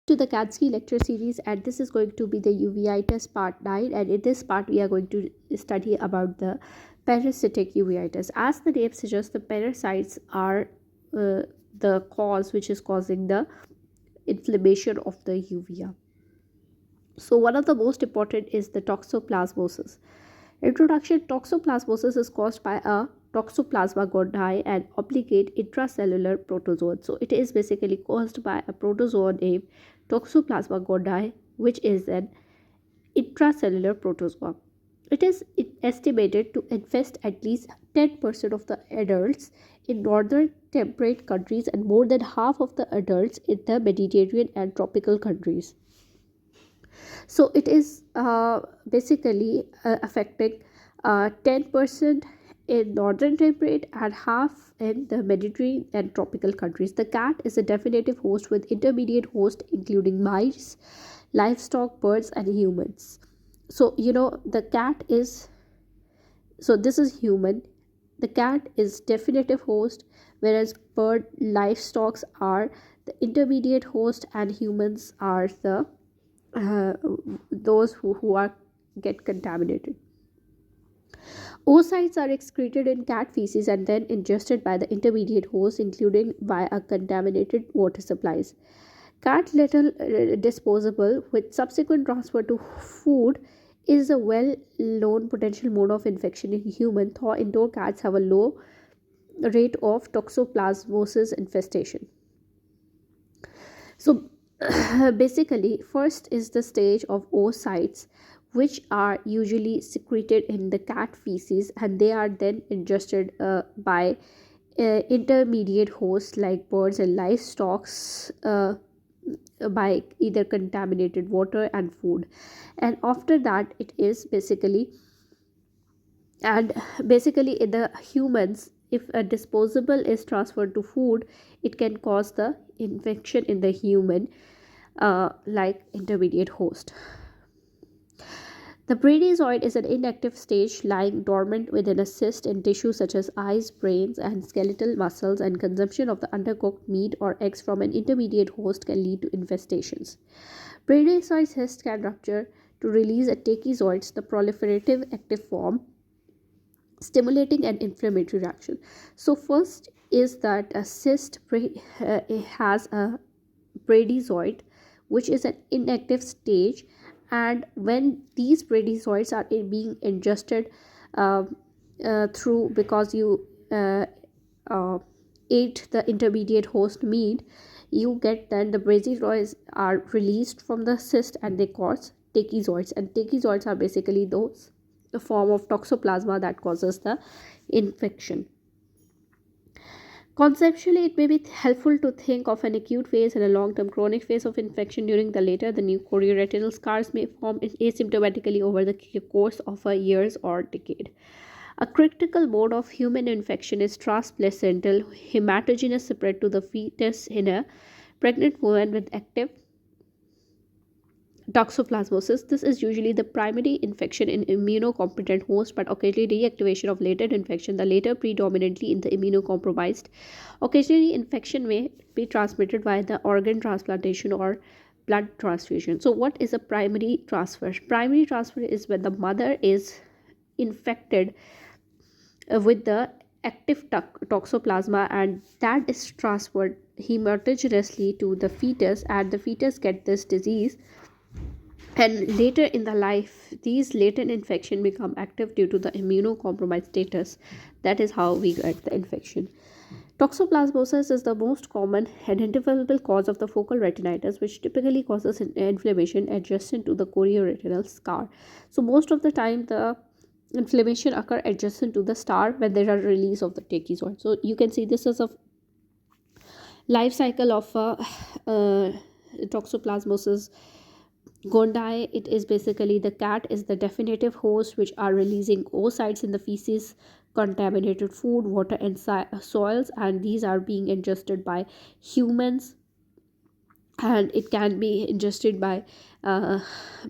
to the kanski lecture series, and this is going to be the uveitis part 9. And in this part we are going to study about the parasitic uveitis. As the name suggests, the parasites are uh, the cause which is causing the inflammation of the uvea. So one of the most important is the toxoplasmosis. Introduction: toxoplasmosis is caused by a Toxoplasma gondii and obligate intracellular protozoan. So it is basically caused by a protozoan named Toxoplasma gondii, which is an intracellular protozoa. It is estimated to infest at least 10% of the adults in northern temperate countries and more than half of the adults in the Mediterranean and tropical countries. So it is basically affecting 10% in northern temperate and half in the Mediterranean and tropical countries. The cat is a definitive host with intermediate host including mice, livestock, birds, and humans. So the cat is, so this is human. The cat is definitive host, whereas bird livestock are the intermediate host and humans are the uh, those who are get contaminated. Oocytes are excreted in cat feces and then ingested by the intermediate host, including by a contaminated water supplies. Cat litter disposable with subsequent transfer to food is a well known potential mode of infection in human, though indoor cats have a low rate of toxoplasmosis infestation. So basically, first is the stage of oocytes, which are usually secreted in the cat feces, and they are then ingested by intermediate hosts like birds and livestock, by either contaminated water and food. And after that it is basically, and basically in the humans, if a disposable is transferred to food, it can cause the infection in the human, like intermediate host. The bradyzoid is an inactive stage lying dormant within a cyst in tissue such as eyes, brains, and skeletal muscles, and consumption of the undercooked meat or eggs from an intermediate host can lead to infestations. Bradyzoid cyst can rupture to release a tachyzoids, the proliferative active form, stimulating an inflammatory reaction. So first is that a cyst it has a bradyzoid, which is an inactive stage, and when these bradyzoids are being ingested uh, through, because you uh, ate the intermediate host meat, you get then the bradyzoids are released from the cyst and they cause tachyzoids, and tachyzoids are basically those a form of toxoplasma that causes the infection. Conceptually, it may be helpful to think of an acute phase and a long-term chronic phase of infection. During the later, the new chorioretinal scars may form asymptomatically over the course of a years or decade. A critical mode of human infection is transplacental hematogenous spread to the fetus in a pregnant woman with active toxoplasmosis. This is usually the primary infection in immunocompetent host, but occasionally reactivation of latent infection, the later predominantly in the immunocompromised. Occasionally, infection may be transmitted via the organ transplantation or blood transfusion. So, what is a primary transfer? Primary transfer is when the mother is infected with the active toxoplasma, and that is transferred hematogenously to the fetus, and the fetus get this disease, and later in the life these latent infection become active due to the immunocompromised status. That is how we get the infection. Toxoplasmosis is the most common identifiable cause of the focal retinitis, which typically causes inflammation adjacent to the chorioretinal scar. So most of the time the inflammation occur adjacent to the scar when there are release of the tachyzoid. So you can see this is a life cycle of toxoplasmosis gondii. It is basically the cat is the definitive host, which are releasing oocytes in the feces, contaminated food, water, and soils, and these are being ingested by humans, and it can be ingested by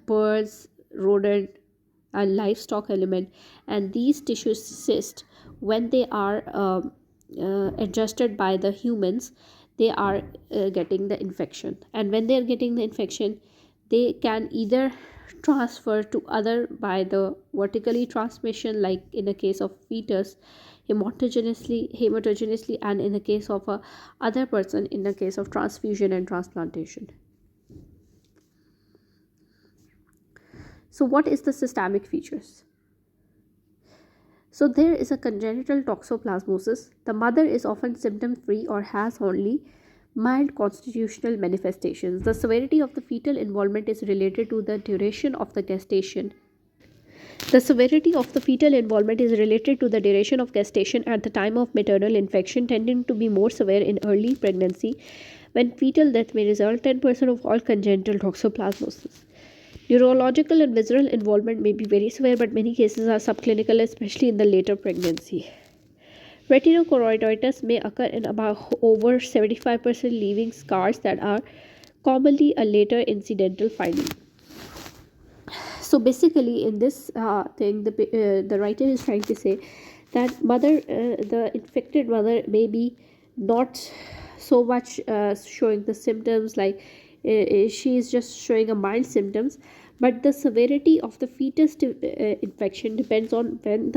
birds, rodent, and livestock element. And these tissue cysts, when they are ingested by the humans, they are getting the infection. And when they are getting the infection, they can either transfer to other by the vertically transmission, like in the case of fetus, hematogenously, and in the case of a other person, in the case of transfusion and transplantation. So what is the systemic features? So there is a congenital toxoplasmosis. The mother is often symptom free or has only mild constitutional manifestations. The severity of the fetal involvement is related to the duration of the gestation. The severity of the fetal involvement is related to the duration of gestation at the time of maternal infection, tending to be more severe in early pregnancy, when fetal death may result 10% of all congenital toxoplasmosis. Neurological and visceral involvement may be very severe, but many cases are subclinical, especially in the later pregnancy. Retinochoroiditis may occur in about over 75%, leaving scars that are commonly a later incidental finding. So basically, in this thing, the writer is trying to say that the infected mother may be not so much showing the symptoms, like she is just showing a mild symptoms, but the severity of the fetus infection depends on when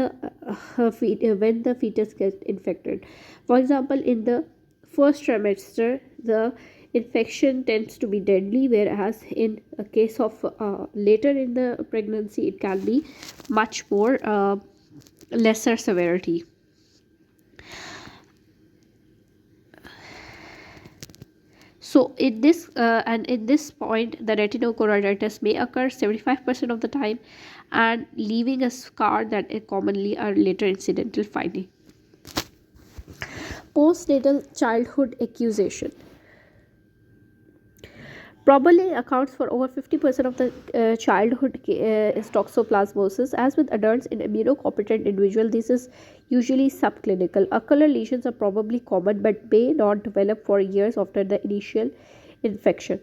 when the fetus gets infected. For example, in the first trimester, the infection tends to be deadly, whereas in a case of later in the pregnancy, it can be much more lesser severity. So in this point, the retinochoroiditis may occur 75% of the time, and leaving a scar that is commonly a later incidental finding. Postnatal childhood accusation probably accounts for over 50% of the childhood is toxoplasmosis. As with adults, in immunocompetent individual, this is usually subclinical. Ocular lesions are probably common but may not develop for years after the initial infection.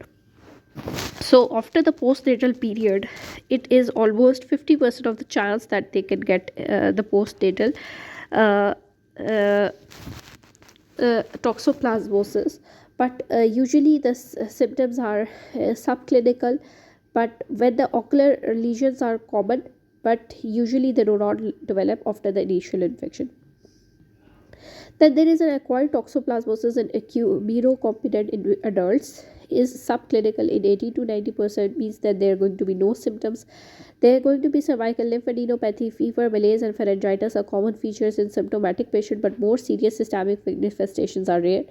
So after the postnatal period, it is almost 50% of the chance that they can get the postnatal uh, uh, toxoplasmosis, but usually the symptoms are subclinical, but when the ocular lesions are common, but usually they do not develop after the initial infection. Then there is an acquired toxoplasmosis in immunocompetent in adults is subclinical in 80 to 90%, means that there are going to be no symptoms. There are going to be cervical lymphadenopathy, fever, malaise, and pharyngitis are common features in symptomatic patient, but more serious systemic manifestations are rare.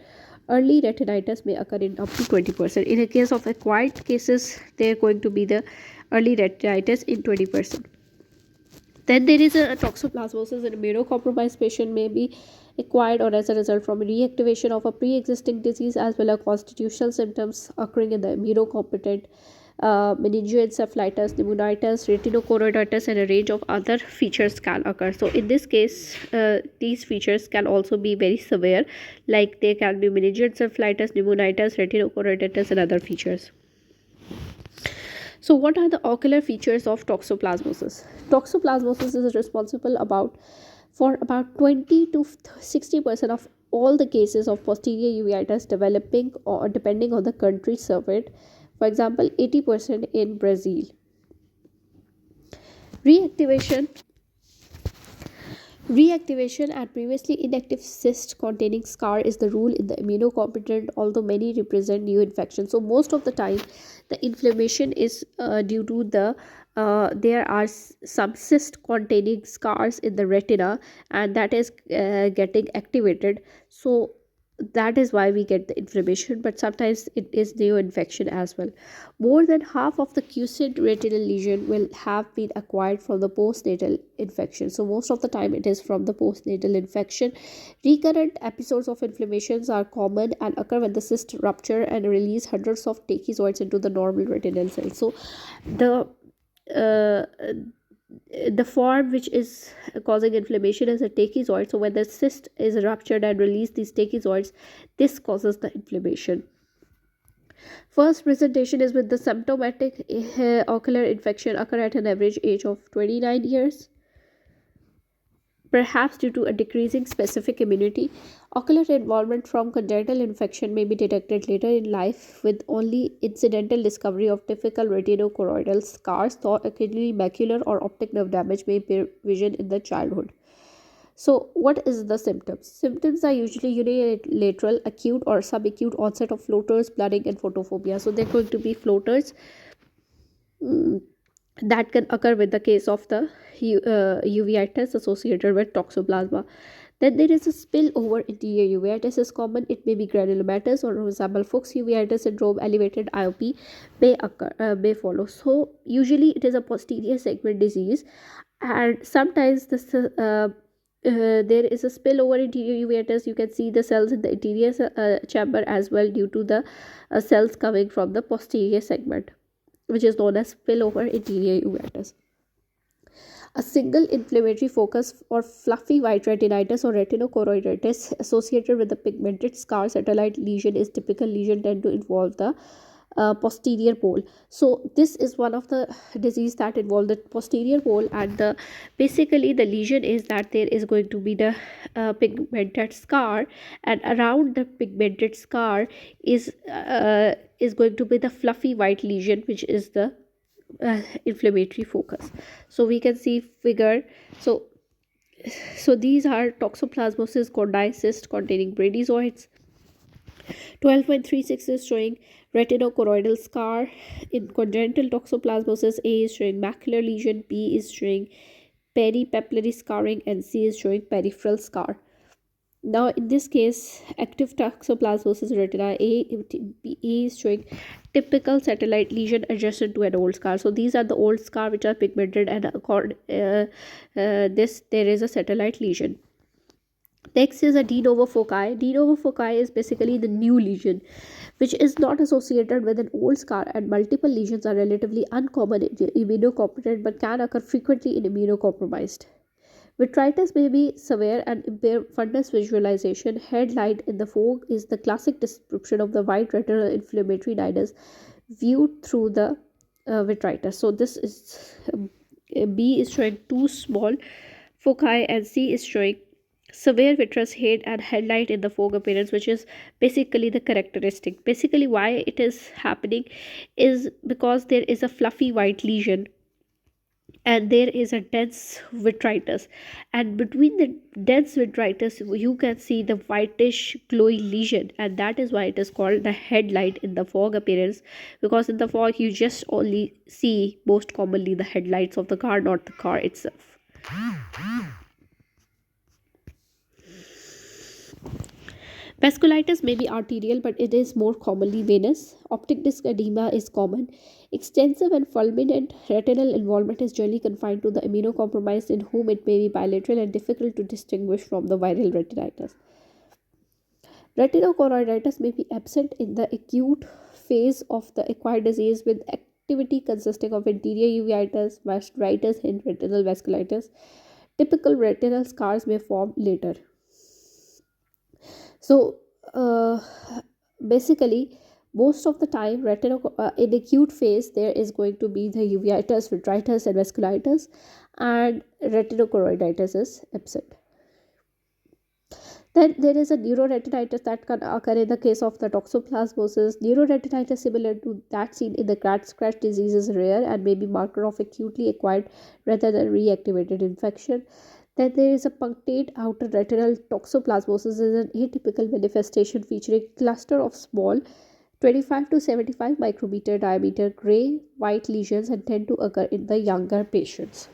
Early retinitis may occur in up to 20%. In a case of acquired cases, there are going to be the early retinitis in 20%. Then there is a toxoplasmosis in immunocompromised patient may be acquired or as a result from reactivation of a pre-existing disease, as well as constitutional symptoms occurring in the immunocompetent meningoencephalitis, pneumonitis, retinochoroiditis, and a range of other features can occur. So in this case, these features can also be very severe, like they can be meningoencephalitis, pneumonitis, retinochoroiditis, and other features. So what are the ocular features of toxoplasmosis? Toxoplasmosis is responsible for about 20 to 60% of all the cases of posterior uveitis developing or depending on the country surveyed. For example, 80% in Brazil. Reactivation Reactivation at previously inactive cyst containing scar is the rule in the immunocompetent, although many represent new infections. So most of the time, the inflammation is due to there are some cyst containing scars in the retina, and that is getting activated. So that is why we get the inflammation, but sometimes it is new infection as well. More than half of the quiescent retinal lesion will have been acquired from the postnatal infection. So most of the time it is from the postnatal infection. Recurrent episodes of inflammations are common and occur when the cyst rupture and release hundreds of tachyzoids into the normal retinal cells. So the uh, the form which is causing inflammation is a tachyzoid. So when the cyst is ruptured and release these tachyzoids, this causes the inflammation. First presentation is with the symptomatic ocular infection occur at an average age of 29 years, perhaps due to a decreasing specific immunity. Ocular involvement from congenital infection may be detected later in life with only incidental discovery of typical retinochoroidal scars, though occasionally macular or optic nerve damage may impair vision in the childhood. So, what is the symptoms? Symptoms are usually unilateral, acute or subacute onset of floaters, blooding, and photophobia. So, they're going to be floaters that can occur with the case of the uveitis associated with toxoplasma. Then there is a spillover interior uveitis is common. It may be granulomatous or resemble Fuchs uveitis syndrome. Elevated IOP may follow. So usually it is a posterior segment disease, and sometimes there is a spillover interior uveitis. You can see the cells in the interior chamber as well due to the cells coming from the posterior segment, which is known as spillover interior uveitis. A single inflammatory focus or fluffy white retinitis or retinochoroiditis associated with the pigmented scar satellite lesion is typical. Lesion tend to involve the posterior pole. So this is one of the disease that involve the posterior pole, and basically the lesion is that there is going to be the pigmented scar, and around the pigmented scar is going to be the fluffy white lesion, which is the inflammatory focus. So we can see figure. So these are toxoplasmosis gondii cyst containing bradyzoids. 12.36 is showing retinochoroidal scar. In congenital toxoplasmosis, A is showing macular lesion, B is showing peripapillary scarring, and C is showing peripheral scar. Now in this case, active toxoplasmosis retina, A is showing typical satellite lesion adjacent to an old scar. So these are the old scar which are pigmented, and this there is a satellite lesion. Next is a de novo foci. De novo foci is basically the new lesion, which is not associated with an old scar, and multiple lesions are relatively uncommon in immunocompetent but can occur frequently in immunocompromised. Vitritis may be severe and impair fundus visualization. Head light in the fog is the classic description of the white retinal inflammatory nidus viewed through the vitritis. So this is B is showing two small foci, and C is showing severe vitreous head and headlight in the fog appearance, which is basically the characteristic. Basically why it is happening is because there is a fluffy white lesion and there is a dense vitritis, and between the dense vitritis you can see the whitish glowing lesion, and that is why it is called the headlight in the fog appearance, because in the fog you just only see most commonly the headlights of the car, not the car itself. Vasculitis may be arterial, but it is more commonly venous. Optic disc edema is common. Extensive and fulminant retinal involvement is generally confined to the immunocompromised, in whom it may be bilateral and difficult to distinguish from the viral retinitis. Retinochoroiditis may be absent in the acute phase of the acquired disease, with activity consisting of interior uveitis, vasculitis, and retinal vasculitis. Typical retinal scars may form later. So basically most of the time in acute phase there is going to be the uveitis, vitritis, and vasculitis, and retinochoroiditis is absent. Then there is a neuroretinitis that can occur in the case of the toxoplasmosis. Neuroretinitis, similar to that seen in the cat scratch disease, is rare and may be marker of acutely acquired rather than reactivated infection. Then there is a punctate outer retinal toxoplasmosis, is an atypical manifestation featuring cluster of small 25 to 75 micrometer diameter gray white lesions and tend to occur in the younger patients.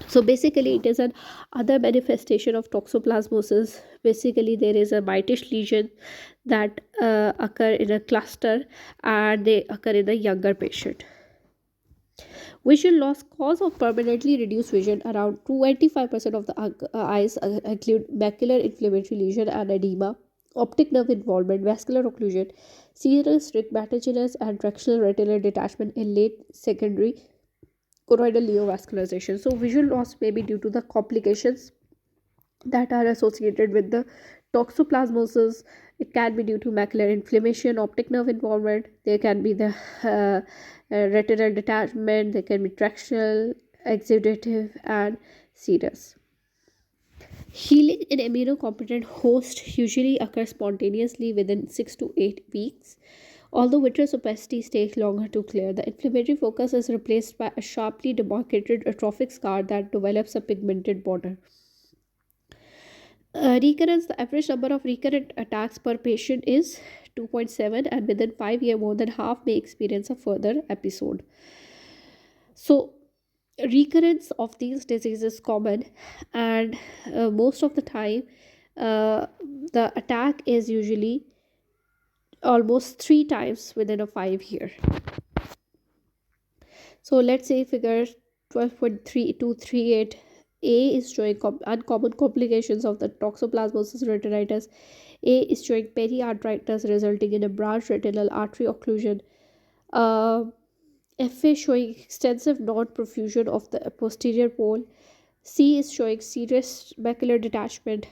So basically it is an other manifestation of toxoplasmosis. Basically there is a whitish lesion that occur in a cluster, and they occur in the younger patient. Vision loss cause of permanently reduced vision. Around 25% of the eyes include macular inflammatory lesion and edema, optic nerve involvement, vascular occlusion, serous stigmatogenous and tractional retinal detachment in late secondary choroidal neovascularization. So visual loss may be due to the complications that are associated with the toxoplasmosis. It can be due to macular inflammation, optic nerve involvement. There can be the retinal detachment. There can be tractional, exudative, and serous. Healing in immunocompetent host usually occurs spontaneously within 6 to 8 weeks. Although vitreous opacities take longer to clear, the inflammatory focus is replaced by a sharply demarcated atrophic scar that develops a pigmented border. Recurrence, the average number of recurrent attacks per patient is 2.7, and within 5 years, more than half may experience a further episode. So, recurrence of these diseases is common, and most of the time, uh, the attack is usually almost 3 times within a 5 year. So let's say figure 12.3238 A is showing uncommon complications of the toxoplasmosis retinitis. A is showing periarteritis resulting in a branch retinal artery occlusion. Uh, FA showing extensive non-perfusion of the posterior pole. C is showing serious macular detachment.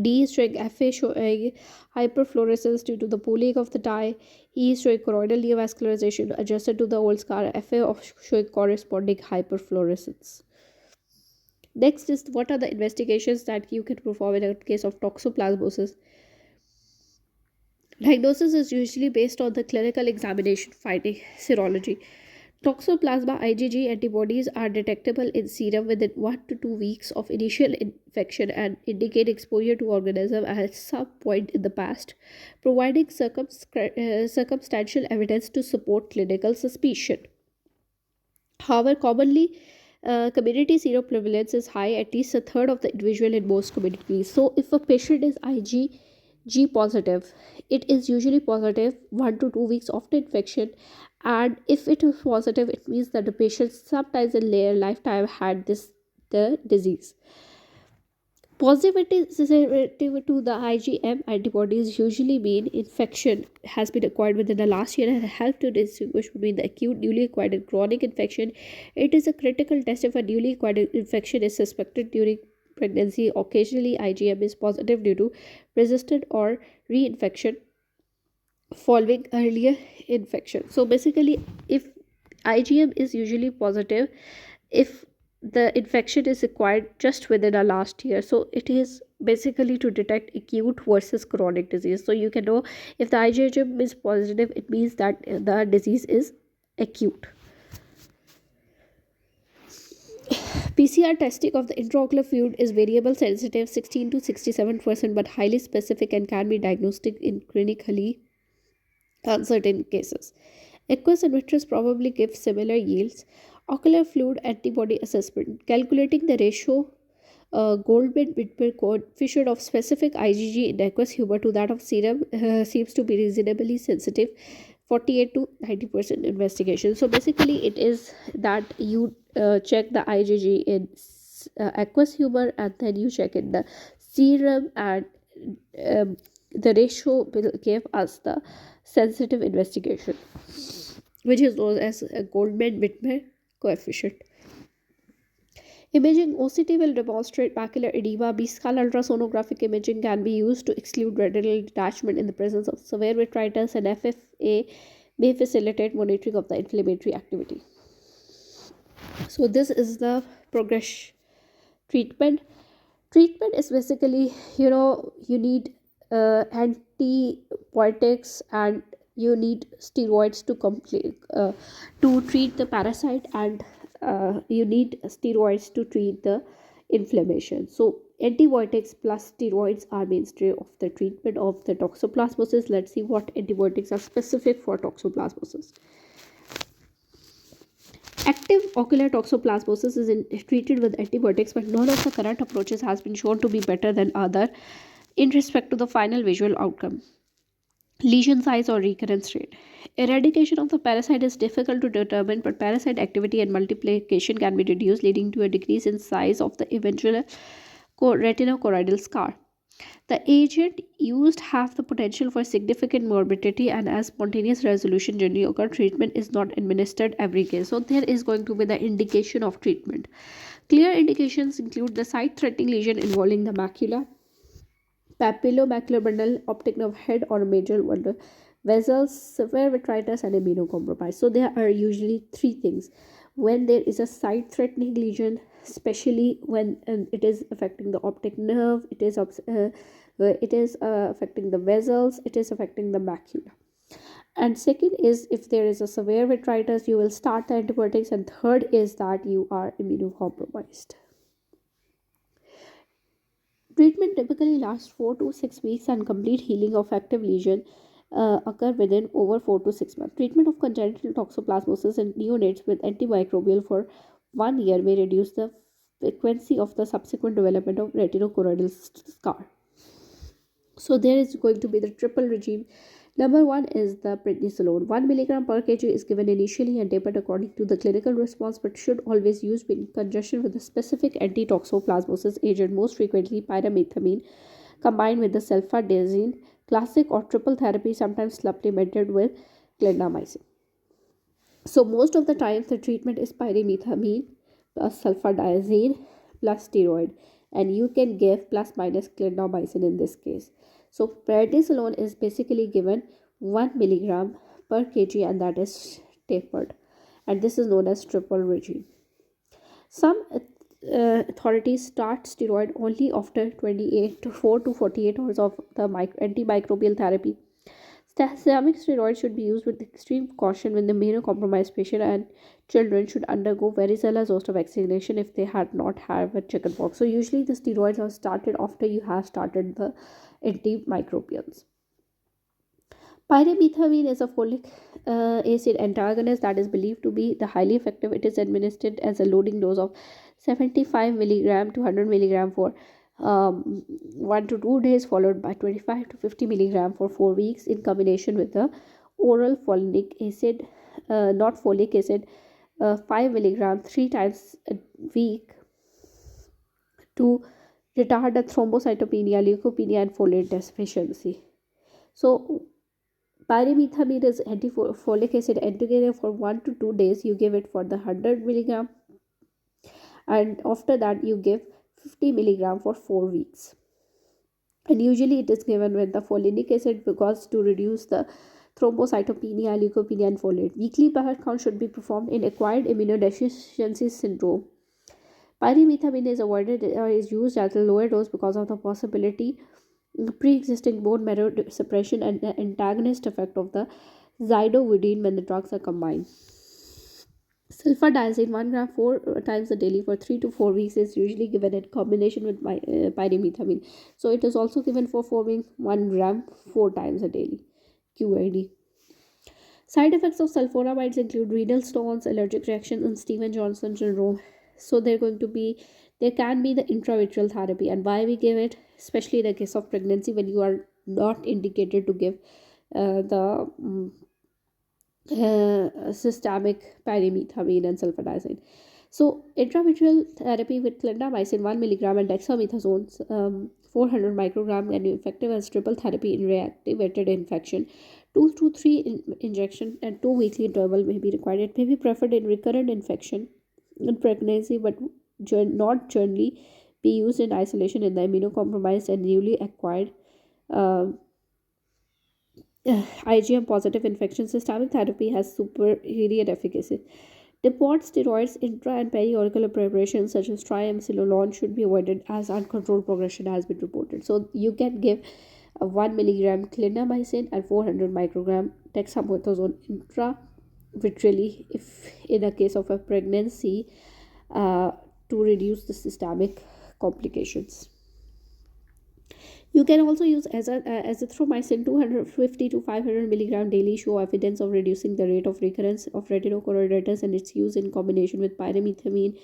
D is showing FA showing hyperfluorescence due to the pooling of the dye. E is showing choroidal neovascularization adjusted to the old scar. FA of showing corresponding hyperfluorescence. Next is what are the investigations that you can perform in a case of toxoplasmosis. Diagnosis is usually based on the clinical examination finding serology. Toxoplasma IgG antibodies are detectable in serum within 1 to 2 weeks of initial infection and indicate exposure to organism at some point in the past, providing circumstantial evidence to support clinical suspicion. However, commonly, community seroprevalence is high, at least a third of the individual in most communities. So, if a patient is IgG positive, it is usually positive 1 to 2 weeks after infection, and if it is positive, it means that the patient sometimes in their lifetime had the disease. Positivity to the IgM antibodies usually mean infection has been acquired within the last year and help to distinguish between the acute, newly acquired, and chronic infection. It is a critical test if a newly acquired infection is suspected during pregnancy. Occasionally, IgM is positive due to resistant or reinfection following earlier infection. So basically, if IgM is usually positive if the infection is acquired just within a last year, so it is basically to detect acute versus chronic disease. So you can know if the IgM is positive, it means that the disease is acute. PCR testing of the intraocular fluid is variable sensitive 16 to 67% but highly specific and can be diagnostic in clinically uncertain cases. Aqueous and vitreous probably give similar yields. Ocular fluid antibody assessment. Calculating the ratio Goldman-Whitmer coefficient of specific IgG in aqueous humor to that of serum seems to be reasonably sensitive. 48 to 90% investigation. So basically, it is that you check the IgG in aqueous humor and then you check in the serum, and um, the ratio will give us the sensitive investigation, which is known as a Goldman-Whitmer coefficient. Imaging OCT will demonstrate macular edema. B-scan ultrasonographic imaging can be used to exclude retinal detachment in the presence of severe vitritis, and FFA may facilitate monitoring of the inflammatory activity. So this is the progress treatment. Treatment is basically, you need antibiotics and you need steroids to complete to treat the parasite, and you need steroids to treat the inflammation. So antibiotics plus steroids are mainstay of the treatment of the toxoplasmosis. Let's see what antibiotics are specific for toxoplasmosis. Active ocular toxoplasmosis is treated with antibiotics, but none of the current approaches has been shown to be better than other in respect to the final visual outcome, lesion size or recurrence rate. Eradication of the parasite is difficult to determine, but parasite activity and multiplication can be reduced, leading to a decrease in size of the eventual retinochoroidal scar. The agent used have the potential for significant morbidity, and as spontaneous resolution generally occur, treatment is not administered every case. So there is going to be the indication of treatment. Clear indications include the sight-threatening lesion involving the macula, papillomacular bundle, optic nerve head, or major bundle. vessels, severe vitritis, and immunocompromised. So there are usually three things. When there is a sight-threatening lesion, especially when it is affecting the optic nerve, it is affecting the vessels, it is affecting the macula. And second is, if there is a severe vitritis, you will start the antibiotics. And third is that you are immunocompromised. Treatment typically lasts 4 to 6 weeks, and complete healing of active lesion occur within over 4 to 6 months. Treatment of congenital toxoplasmosis in neonates with antimicrobial for 1 year may reduce the frequency of the subsequent development of retinochoroidal scar. So there is going to be the triple regime. Number one is the prednisolone. 1 milligram per kg is given initially and tapered according to the clinical response, but should always use in conjunction with a specific anti-toxoplasmosis agent, most frequently pyrimethamine, combined with the sulfadiazine, classic or triple therapy, sometimes supplemented with clindamycin. So most of the times the treatment is pyrimethamine plus sulfadiazine plus steroid, and you can give plus minus clindamycin in this case. So prednisolone is basically given 1 milligram per kg, and that is tapered, and this is known as triple regime. Some authorities start steroid only after 28 to 4 to 48 hours of the antimicrobial therapy. Systemic steroids should be used with extreme caution when the immunocompromised patient, and children should undergo varicella zoster vaccination if they had not had a chickenpox. So usually the steroids are started after you have started the antimicrobials. Pyrimethamine is a folic acid antagonist that is believed to be the highly effective. It is administered as a loading dose of 75 milligram to 100 milligram for 1 to 2 days, followed by 25 to 50 milligram for 4 weeks in combination with the oral folic acid, not folic acid, 5 milligram 3 times a week to retard the thrombocytopenia, leukopenia, and folate deficiency. So pyrimethamine is anti-folic acid antagonist. For 1 to 2 days you give it for the 100 milligram, and after that you give 50 milligram for 4 weeks, and usually it is given with the folinic acid because to reduce the thrombocytopenia, leukopenia, and folate. Weekly blood count should be performed in acquired immunodeficiency syndrome. Pyrimethamine is avoided or is used at a lower dose because of the possibility pre-existing bone marrow suppression and the antagonist effect of the zidovudine when the drugs are combined. Sulfadiazine 1 gram 4 times a daily for 3 to 4 weeks is usually given in combination with pyrimethamine. So it is also given for forming 1 gram 4 times a daily. QID. Side effects of sulfonamides include renal stones, allergic reaction, and Stevens-Johnson syndrome. So there can be the intravitreal therapy, and why we give it, especially in the case of pregnancy when you are not indicated to give the systemic pyrimethamine and sulfadiazine. So intravitreal therapy with clindamycin 1 milligram and dexamethasone 400 microgram can be effective as triple therapy in reactivated infection. 2 to 3 injection and 2 weekly interval may be required. It may be preferred in recurrent infection in pregnancy, but not generally be used in isolation in the immunocompromised and newly acquired IgM positive infection. Systemic therapy has superior efficacy. Depot steroids, intra and periauricular preparations such as triamcinolone should be avoided as uncontrolled progression has been reported. So you can give 1 milligram clindamycin and 400 microgram dexamethasone intravitreally if in a case of a pregnancy to reduce the systemic complications. You can also use azithromycin 250 to 500 milligram daily show evidence of reducing the rate of recurrence of retinochoroiditis, and its use in combination with pyrimethamine,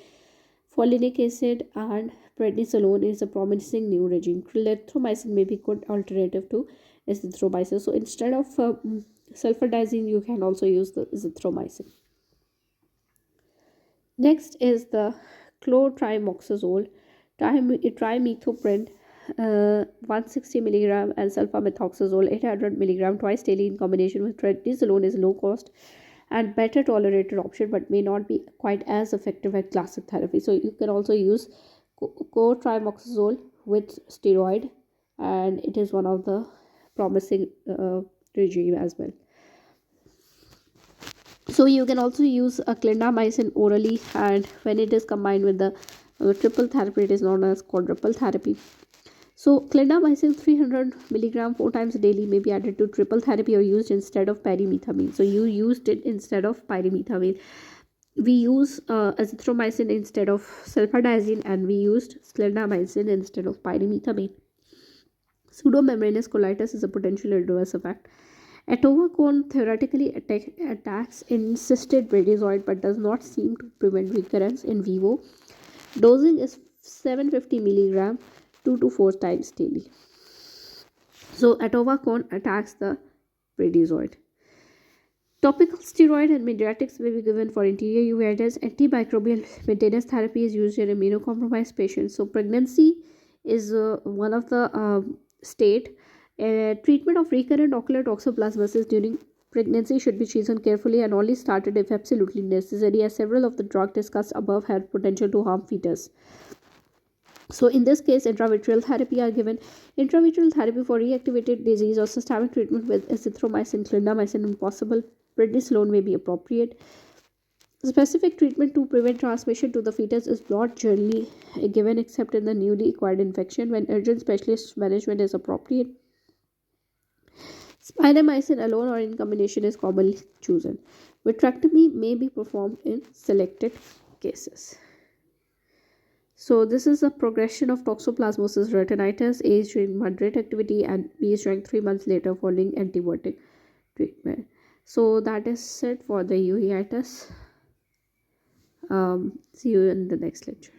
folinic acid, and prednisolone is a promising new regime. Clarithromycin may be good alternative to azithromycin. So instead of sulfadiazine, you can also use the azithromycin. Next is the chlortrimoxazole, trimethoprim 160 milligram, and sulfamethoxazole 800 milligram twice daily in combination with prednisolone is low cost and better tolerated option, but may not be quite as effective as classic therapy. So you can also use chlortrimoxazole with steroid, and it is one of the promising regime as well. So you can also use a clindamycin orally, and when it is combined with the triple therapy, it is known as quadruple therapy. So clindamycin 300 milligram 4 times daily may be added to triple therapy or used instead of pyrimethamine. So you used it instead of pyrimethamine. We use azithromycin instead of sulfadiazine, and we used clindamycin instead of pyrimethamine. Pseudomembranous colitis is a potential adverse effect. Atovaquone theoretically attacks encysted radiozoid but does not seem to prevent recurrence in vivo. Dosing is 750 milligram 2 to 4 times daily. So atovaquone attacks the radiozoid. Topical steroid and mediatics may be given for anterior uveitis. Antimicrobial maintenance therapy is used in immunocompromised patients. So pregnancy is one of the state. Treatment of recurrent ocular toxoplasmosis during pregnancy should be chosen carefully and only started if absolutely necessary, as several of the drugs discussed above have potential to harm fetus. So in this case, intravitreal therapy are given. Intravitreal therapy for reactivated disease or systemic treatment with azithromycin, clindamycin, and possible prednisolone may be appropriate. Specific treatment to prevent transmission to the fetus is not generally given except in the newly acquired infection, when urgent specialist management is appropriate. Sphingomycin alone or in combination is commonly chosen. Vitrectomy may be performed in selected cases. So this is a progression of toxoplasmosis retinitis, age during moderate activity and age during 3 months later following antibiotic treatment. So that is it for the uveitis. See you in the next lecture.